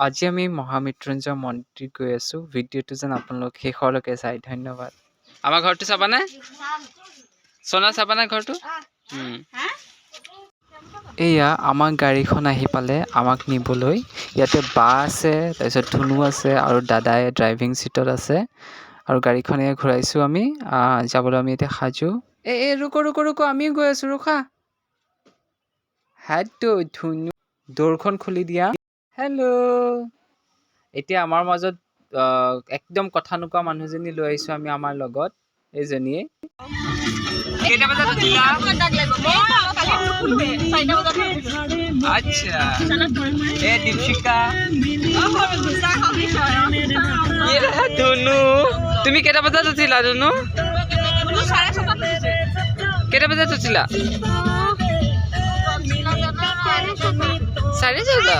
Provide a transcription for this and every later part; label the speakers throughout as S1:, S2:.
S1: আজি আমি মহামৃত্যুঞ্জয় মন্দিৰ গৈ আছোঁ। ভিডিঅ'টো যেন আপোনালোক শেষলৈকে চাই। ধন্যবাদ। আমাৰ ঘৰটো চাবানে? সোণা চাবানে ঘৰটো? এয়া আমাৰ গাড়ীখন আহি পালে আমাক নিবলৈ। ইয়াতে বা আছে, তাৰপিছত ধুনু আছে আৰু দাদাই ড্ৰাইভিং চিটত আছে আৰু গাড়ীখন এয়া ঘূৰাইছোঁ আমি। যাবলৈ আমি এতিয়া সাজু। ৰুকো আমিও গৈ আছোঁ, ৰখা। হেটো ধুনু, দৌৰখন খুলি দিয়া। হেল্ল'। এতিয়া আমাৰ মাজত একদম কথা নোকোৱা মানুহজনী লৈ আহিছোঁ আমি আমাৰ লগত, এইজনীয়ে। কেইটা বজাত উঠিলা? আচ্ছা। এ দীপশিকা, ধুনু, তুমি কেইটা বজাত উঠিলা ধুনু? কেইটা বজাত উঠিলা? 4:30।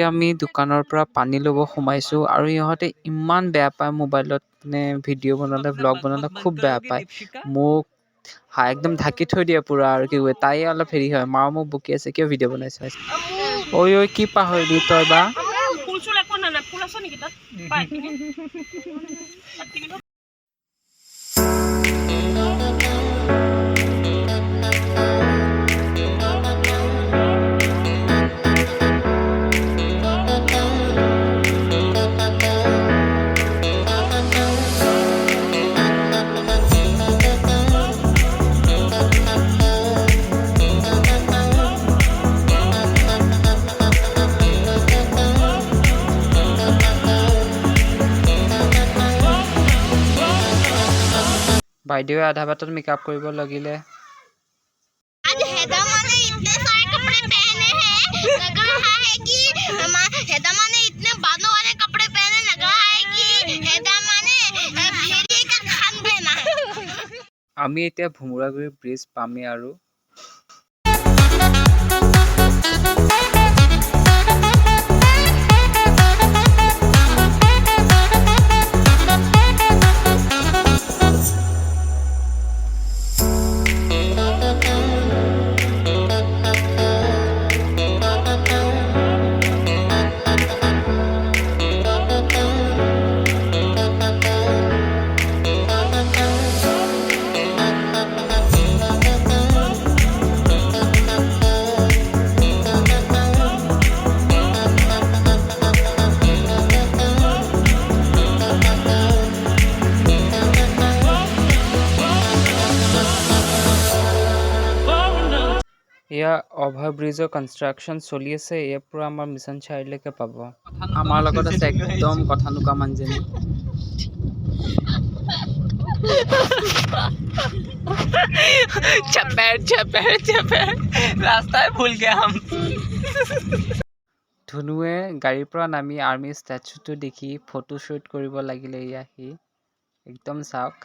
S1: আমি দোকানৰ পৰা পানী ল'ব সোমাইছোঁ আৰু ইহঁতে ইমান বেয়া পায় মোবাইলত মানে ভিডিঅ' বনালে, ভ্লগ বনালে খুব বেয়া পায়। মোক একদম ঢাকি থৈ দিয়ে পুৰা আৰু কি কয়, তাই অলপ হেৰি হয়, মাও মোক বকি আছে কিয় ভিডিঅ' বনাইছে। ঐ কি পাহৰিলি তই বা? বাইদেৱে আধা বাটত মেকআপ কৰিব লাগিলে। আমি এতিয়া ভোমোৰাগুৰি ব্ৰিজ পামেই আৰু। এয়া অভাৰ ব্ৰিজৰ কনষ্ট্ৰাকশ্যন চলি আছে। ইয়াৰ পৰা আমাৰ মিছন চাৰিলৈকে পাব। আমাৰ লগত আছে একদম কথা নোকোৱা মানুহজনী। ৰাস্তাই ভুল গয়া হাম। ধুনুৱে গাড়ীৰ পৰা নামি আৰ্মি ষ্টেচুটো দেখি ফটো শ্বুট কৰিব লাগিলে। এয়া সি একদম চাওক।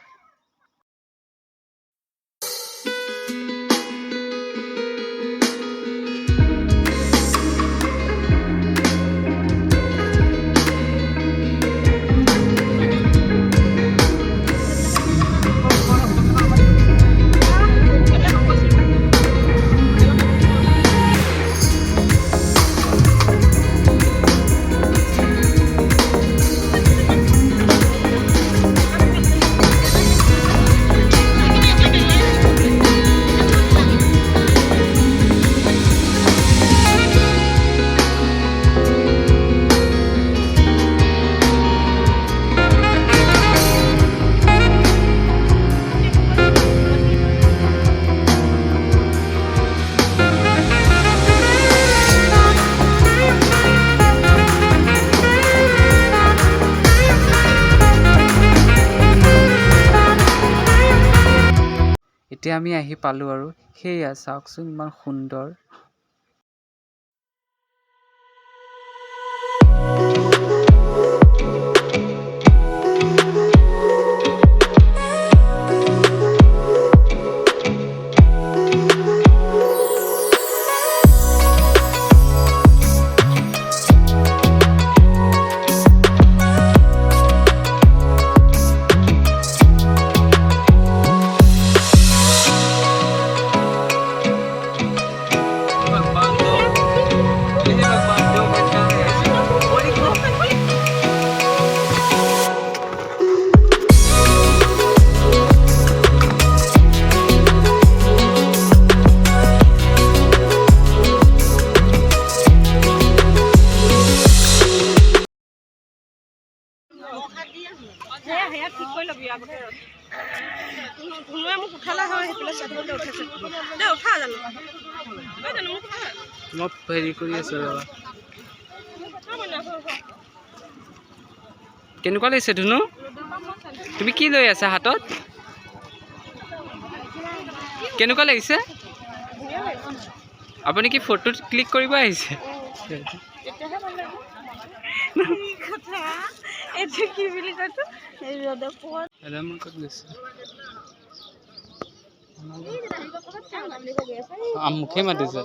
S1: এতিয়া আমি আহি পালোঁ আৰু সেয়া চাওকচোন ইমান সুন্দৰ। কেনেকুৱা লাগিছে ধুনু? তুমি কি লৈ আছা হাতত? কেনেকুৱা লাগিছে? আপুনি কি ফটো ক্লিক কৰিব আহিছে? মুখে মাতিছে।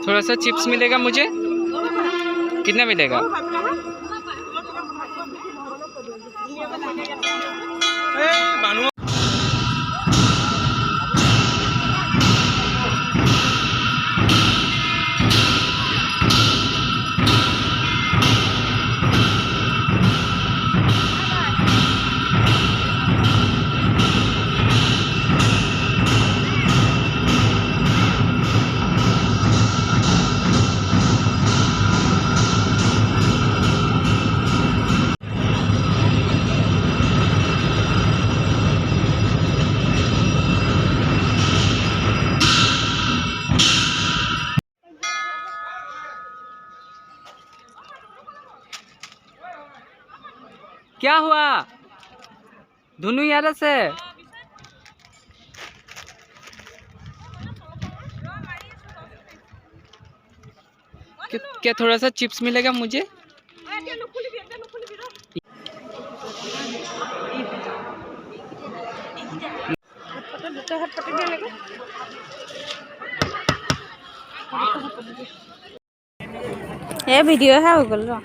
S1: थोड़ा सा चिप्स मिलेगा मुझे? कितना मिलेगा? क्या हुआ? धुनु यार से क्या थोड़ा सा चिप्स मिलेगा मुझे?
S2: ये वीडियो है गूगल रो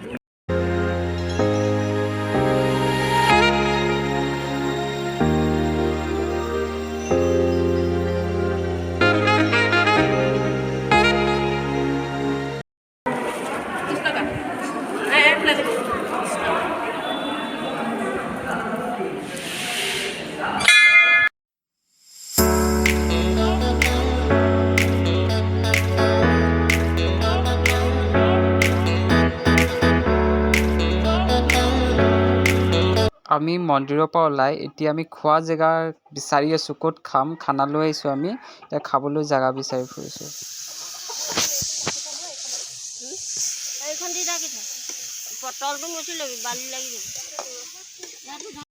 S1: আমি মন্দিৰৰ পৰা ওলাই এতিয়া আমি খোৱা জেগা বিচাৰি আছোঁ, ক'ত খাম। খানা লৈ আহিছোঁ আমি, এতিয়া খাবলৈ জেগা বিচাৰি ফুৰিছোঁ।
S2: এইখন দি ৰাখি থ, পটলটো মুচি ল'বি, বালি লাগি যাব।